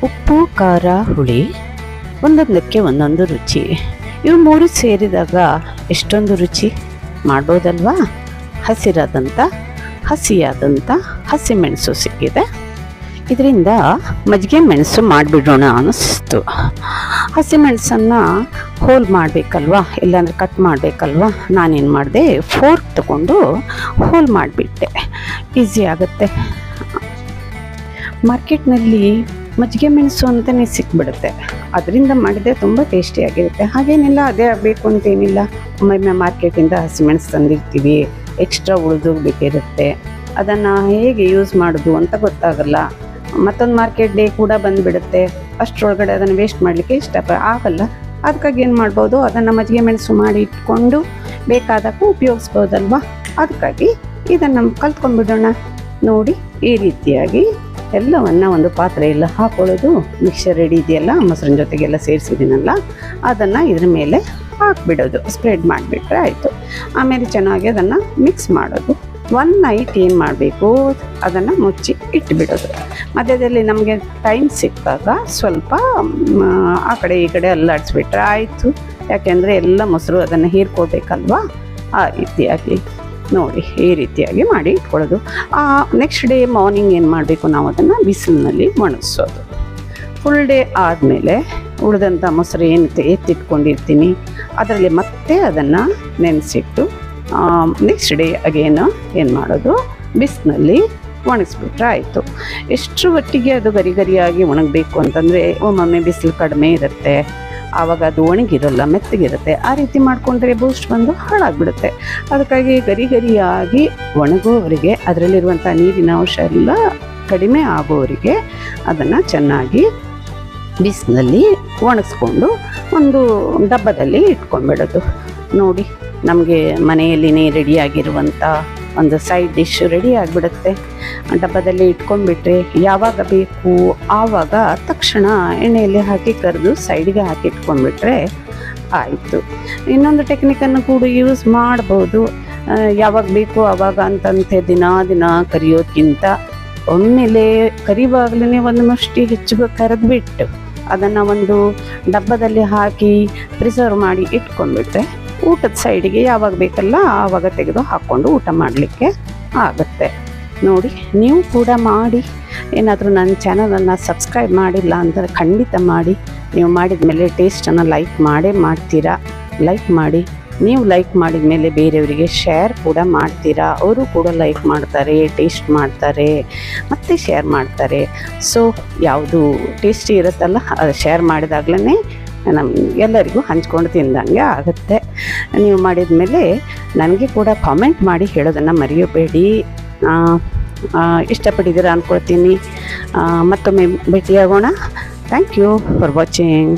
ಉಪ್ಪು ಖಾರ ಹುಳಿ ಒಂದೊಂದಕ್ಕೆ ಒಂದೊಂದು ರುಚಿ. ಇವು ಮೂರು ಸೇರಿದಾಗ ಎಷ್ಟೊಂದು ರುಚಿ ಮಾಡ್ಬೋದಲ್ವಾ. ಹಸಿಯಾದಂಥ ಹಸಿಮೆಣಸು ಸಿಕ್ಕಿದೆ. ಇದರಿಂದ ಮಜ್ಜಿಗೆ ಮೆಣಸು ಮಾಡಿಬಿಡೋಣ ಅನ್ನಿಸ್ತು. ಹಸಿಮೆಣಸನ್ನು ಹೋಲ್ ಮಾಡಬೇಕಲ್ವಾ, ಇಲ್ಲಾಂದರೆ ಕಟ್ ಮಾಡಬೇಕಲ್ವಾ. ನಾನೇನು ಮಾಡಿದೆ, ಫೋರ್ಕ್ ತಗೊಂಡು ಹೋಲ್ ಮಾಡಿಬಿಟ್ಟೆ. ಈಸಿ ಆಗುತ್ತೆ. ಮಾರ್ಕೆಟ್ನಲ್ಲಿ ಮಜ್ಜಿಗೆ ಮೆಣಸು ಅಂತಲೇ ಸಿಕ್ಬಿಡುತ್ತೆ. ಅದರಿಂದ ಮಾಡಿದರೆ ತುಂಬ ಟೇಸ್ಟಿಯಾಗಿರುತ್ತೆ. ಹಾಗೇನಿಲ್ಲ ಅದೇ ಆಗಬೇಕು ಅಂತೇನಿಲ್ಲ. ಒಮ್ಮೊಮ್ಮೆ ಮಾರ್ಕೆಟಿಂದ ಹಸಿಮೆಣಸು ತಂದಿರ್ತೀವಿ, ಎಕ್ಸ್ಟ್ರಾ ಉಳಿದೋಗ್ಬಿಟ್ಟಿರುತ್ತೆ. ಅದನ್ನು ಹೇಗೆ ಯೂಸ್ ಮಾಡೋದು ಅಂತ ಗೊತ್ತಾಗಲ್ಲ. ಮತ್ತೊಂದು ಮಾರ್ಕೆಟ್ ಡೇ ಕೂಡ ಬಂದುಬಿಡುತ್ತೆ. ಅಷ್ಟರೊಳಗಡೆ ಅದನ್ನು ವೇಸ್ಟ್ ಮಾಡಲಿಕ್ಕೆ ಆಗಲ್ಲ. ಅದಕ್ಕಾಗಿ ಏನು ಮಾಡ್ಬೋದು, ಅದನ್ನು ಮಜ್ಜಿಗೆ ಮೆಣಸು ಮಾಡಿ ಇಟ್ಕೊಂಡು ಬೇಕಾದಾಗ ಉಪಯೋಗಿಸ್ಬೋದಲ್ವ. ಅದಕ್ಕಾಗಿ ಇದನ್ನು ಕಲ್ತ್ಕೊಂಡ್ಬಿಡೋಣ. ನೋಡಿ, ಈ ರೀತಿಯಾಗಿ ಎಲ್ಲವನ್ನು ಒಂದು ಪಾತ್ರೆಯೆಲ್ಲ ಹಾಕೊಳ್ಳೋದು. ಮಿಕ್ಸರ್ ರೆಡಿ ಇದೆಯಲ್ಲ, ಮೊಸರಿನ ಜೊತೆಗೆಲ್ಲ ಸೇರಿಸಿದ್ದೀನಲ್ಲ, ಅದನ್ನು ಇದ್ರ ಮೇಲೆ ಹಾಕ್ಬಿಡೋದು. ಸ್ಪ್ರೆಡ್ ಮಾಡಿಬಿಟ್ರೆ ಆಯಿತು. ಆಮೇಲೆ ಚೆನ್ನಾಗಿ ಅದನ್ನು ಮಿಕ್ಸ್ ಮಾಡೋದು. 1 ನೈಟ್ ಏನು ಮಾಡಬೇಕು, ಅದನ್ನು ಮುಚ್ಚಿ ಇಟ್ಬಿಡೋದು. ಮಧ್ಯದಲ್ಲಿ ನಮಗೆ ಟೈಮ್ ಸಿಕ್ಕಾಗ ಸ್ವಲ್ಪ ಆ ಕಡೆ ಈ ಕಡೆ ಅಲ್ಲಾಡಿಸ್ಬಿಟ್ರೆ ಆಯಿತು. ಯಾಕೆಂದರೆ ಎಲ್ಲ ಮೊಸರು ಅದನ್ನು ಹೀರ್ಕೊಳ್ಬೇಕಲ್ವಾ. ಆ ರೀತಿಯಾಗಿ ನೋಡಿ, ಈ ರೀತಿಯಾಗಿ ಮಾಡಿ ಇಟ್ಕೊಳ್ಳೋದು. ನೆಕ್ಸ್ಟ್ ಡೇ ಮಾರ್ನಿಂಗ್ ಏನು ಮಾಡಬೇಕು, ನಾವು ಅದನ್ನು ಬಿಸಿಲಿನಲ್ಲಿ ಒಣಗಿಸೋದು. ಫುಲ್ ಡೇ ಆದಮೇಲೆ ಉಳಿದಂಥ ಮೊಸರು ಏನು ಎತ್ತಿಟ್ಕೊಂಡಿರ್ತೀನಿ ಅದರಲ್ಲಿ ಮತ್ತೆ ಅದನ್ನು ನೆನೆಸಿಟ್ಟು ನೆಕ್ಸ್ಟ್ ಡೇ ಅಗೇನು ಏನು ಮಾಡೋದು, ಬಿಸಿಲಿನಲ್ಲಿ ಒಣಗಿಸ್ಬಿಟ್ರೆ ಆಯಿತು. ಎಷ್ಟರ ಒಟ್ಟಿಗೆ ಅದು ಗರಿಯಾಗಿ ಒಣಗಬೇಕು ಅಂತಂದರೆ, ಒಮ್ಮೊಮ್ಮೆ ಬಿಸಿಲು ಕಡಿಮೆ ಇರುತ್ತೆ, ಆವಾಗ ಅದು ಒಣಗಿರೋಲ್ಲ, ಮೆತ್ತಗಿರುತ್ತೆ. ಆ ರೀತಿ ಮಾಡಿಕೊಂಡ್ರೆ ಬೂಸ್ಟ್ ಬಂದು ಹಾಳಾಗಿಬಿಡುತ್ತೆ. ಅದಕ್ಕಾಗಿ ಗರಿಯಾಗಿ ಒಣಗೋವರಿಗೆ, ಅದರಲ್ಲಿರುವಂಥ ನೀರಿನ ಅಂಶ ಎಲ್ಲ ಕಡಿಮೆ ಆಗೋವರಿಗೆ ಅದನ್ನು ಚೆನ್ನಾಗಿ ಬಿಸಿನಲ್ಲಿ ಒಣಗಿಸ್ಕೊಂಡು ಒಂದು ಡಬ್ಬದಲ್ಲಿ ಇಟ್ಕೊಂಡ್ಬಿಡೋದು. ನೋಡಿ, ನಮಗೆ ಮನೆಯಲ್ಲಿನೇ ರೆಡಿಯಾಗಿರುವಂಥ ಒಂದು ಸೈಡ್ ಡಿಶ್ ರೆಡಿ ಆಗಿಬಿಡುತ್ತೆ. ಡಬ್ಬದಲ್ಲಿ ಇಟ್ಕೊಂಡ್ಬಿಟ್ರೆ ಯಾವಾಗ ಬೇಕು ಆವಾಗ ತಕ್ಷಣ ಎಣ್ಣೆಯಲ್ಲಿ ಹಾಕಿ ಕರೆದು ಸೈಡಿಗೆ ಹಾಕಿ ಇಟ್ಕೊಂಡ್ಬಿಟ್ರೆ ಆಯಿತು. ಇನ್ನೊಂದು ಟೆಕ್ನಿಕನ್ನು ಕೂಡ ಯೂಸ್ ಮಾಡ್ಬೋದು. ಯಾವಾಗ ಬೇಕು ಆವಾಗ ಅಂತಂತೆ ದಿನ ಕರಿಯೋದಕ್ಕಿಂತ ಒಮ್ಮೆಲೆ ಕರಿವಾಗಲೇ ಒಂದು ಮುಷ್ಟಿ ಹೆಚ್ಚು ಕರೆದ್ಬಿಟ್ಟು ಅದನ್ನು ಒಂದು ಡಬ್ಬದಲ್ಲಿ ಹಾಕಿ ಪ್ರಿಸರ್ವ್ ಮಾಡಿ ಇಟ್ಕೊಂಡ್ಬಿಟ್ರೆ ಊಟದ ಸೈಡಿಗೆ ಯಾವಾಗ ಬೇಕಲ್ಲ ಆವಾಗ ತೆಗೆದು ಹಾಕ್ಕೊಂಡು ಊಟ ಮಾಡಲಿಕ್ಕೆ ಆಗುತ್ತೆ. ನೋಡಿ, ನೀವು ಕೂಡ ಮಾಡಿ. ಏನಾದರೂ ನನ್ನ ಚಾನಲನ್ನು ಸಬ್ಸ್ಕ್ರೈಬ್ ಮಾಡಿಲ್ಲ ಅಂದರೆ ಖಂಡಿತ ಮಾಡಿ. ನೀವು ಮಾಡಿದ ಮೇಲೆ ಟೇಸ್ಟನ್ನು ಲೈಕ್ ಮಾಡ್ತೀರಾ. ಲೈಕ್ ಮಾಡಿ. ನೀವು ಲೈಕ್ ಮಾಡಿದ ಮೇಲೆ ಬೇರೆಯವರಿಗೆ ಶೇರ್ ಕೂಡ ಮಾಡ್ತೀರಾ. ಅವರು ಕೂಡ ಲೈಕ್ ಮಾಡ್ತಾರೆ, ಟೇಸ್ಟ್ ಮಾಡ್ತಾರೆ, ಮತ್ತು ಶೇರ್ ಮಾಡ್ತಾರೆ. ಸೊ ಯಾವುದು ಟೇಸ್ಟಿ ಇರುತ್ತಲ್ಲ ಅದು ಶೇರ್ ಮಾಡಿದಾಗಲೇ ಎಲ್ಲರಿಗೂ ಹಂಚ್ಕೊಂಡು ತಿಂದಂಗೆ ಆಗುತ್ತೆ. ನೀವು ಮಾಡಿದ ಮೇಲೆ ನನಗೆ ಕೂಡ ಕಾಮೆಂಟ್ ಮಾಡಿ ಹೇಳೋದನ್ನು ಮರೆಯಬೇಡಿ. ಇಷ್ಟಪಟ್ಟಿದ್ದೀರಾ ಅಂದ್ಕೊಳ್ತೀನಿ. ಮತ್ತೊಮ್ಮೆ ಭೇಟಿಯಾಗೋಣ. Thank you for watching.